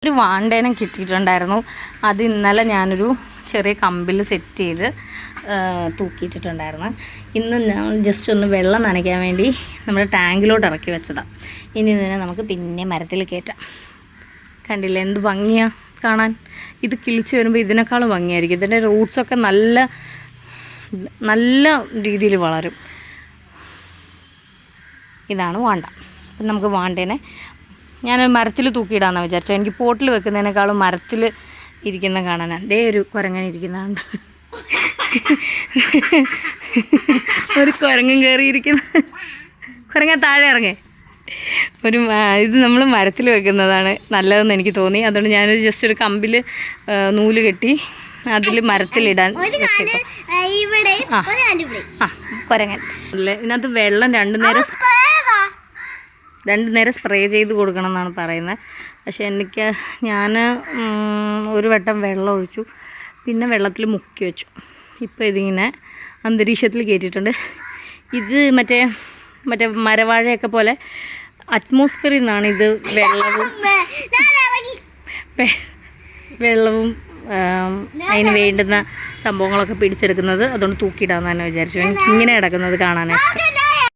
ഒരു വാണ്ടേനെ കിട്ടിയിട്ടുണ്ടായിരുന്നു. അത് ഇന്നലെ ഞാനൊരു ചെറിയ കമ്പിൽ സെറ്റ് ചെയ്ത് തൂക്കിയിട്ടിട്ടുണ്ടായിരുന്നു. ഇന്ന് ഞാൻ ജസ്റ്റ് ഒന്ന് വെള്ളം നനയ്ക്കാൻ വേണ്ടി നമ്മുടെ ടാങ്കിലോട്ട് ഇറക്കി വെച്ചതാണ്. ഇനി ഇതിനെ നമുക്ക് പിന്നെ മരത്തിൽ കയറ്റാം. കണ്ടില്ലേ എന്ത് ഭംഗിയാണ് കാണാൻ. ഇത് കിളിച്ച് വരുമ്പോൾ ഇതിനേക്കാളും ഭംഗിയായിരിക്കും. ഇതിൻ്റെ റൂട്ട്സൊക്കെ നല്ല രീതിയിൽ വളരും. ഇതാണ് വാണ്ട. അപ്പം നമുക്ക് വാണ്ടേനെ ഞാനൊരു മരത്തിൽ തൂക്കിയിടാമെന്നാണ് വിചാരിച്ചത്. എനിക്ക് പോട്ടിൽ വെക്കുന്നതിനേക്കാളും മരത്തിൽ ഇരിക്കുന്ന കാണാനാണ്. ദേ ഒരു കുരങ്ങൻ ഇരിക്കുന്നുണ്ട്. ഒരു കുരങ്ങൻ കയറിയിരിക്കുന്ന കുരങ്ങൻ താഴെ ഇറങ്ങേ. ഇത് നമ്മൾ മരത്തിൽ വെക്കുന്നതാണ് നല്ലതെന്ന് എനിക്ക് തോന്നി. അതുകൊണ്ട് ഞാനൊരു ജസ്റ്റ് ഒരു കമ്പിൽ നൂല് കെട്ടി അതിൽ മരത്തിലിടാൻ വെച്ചേക്കും. കുരങ്ങൻ അല്ലേ. ഇതിനകത്ത് വെള്ളം രണ്ടു നേരം സ്പ്രേ ചെയ്ത് കൊടുക്കണം എന്നാണ് പറയുന്നത്. പക്ഷേ ഞാൻ ഒരു വട്ടം വെള്ളം ഒഴിച്ചു, പിന്നെ വെള്ളത്തിൽ മുക്കി വെച്ചു. ഇപ്പോൾ ഇതിങ്ങനെ അന്തരീക്ഷത്തിൽ കയറ്റിയിട്ടുണ്ട്. ഇത് മറ്റേ മരവാഴയൊക്കെ പോലെ അറ്റ്മോസ്ഫിയറിൽ നിന്നാണ് ഇത് വെള്ളവും അതിന് വേണ്ടുന്ന സംഭവങ്ങളൊക്കെ പിടിച്ചെടുക്കുന്നത്. അതുകൊണ്ട് തൂക്കിയിടാമെന്ന് തന്നെ വിചാരിച്ചു. എനിക്ക് ഇങ്ങനെ കിടക്കുന്നത് കാണാനായിട്ട്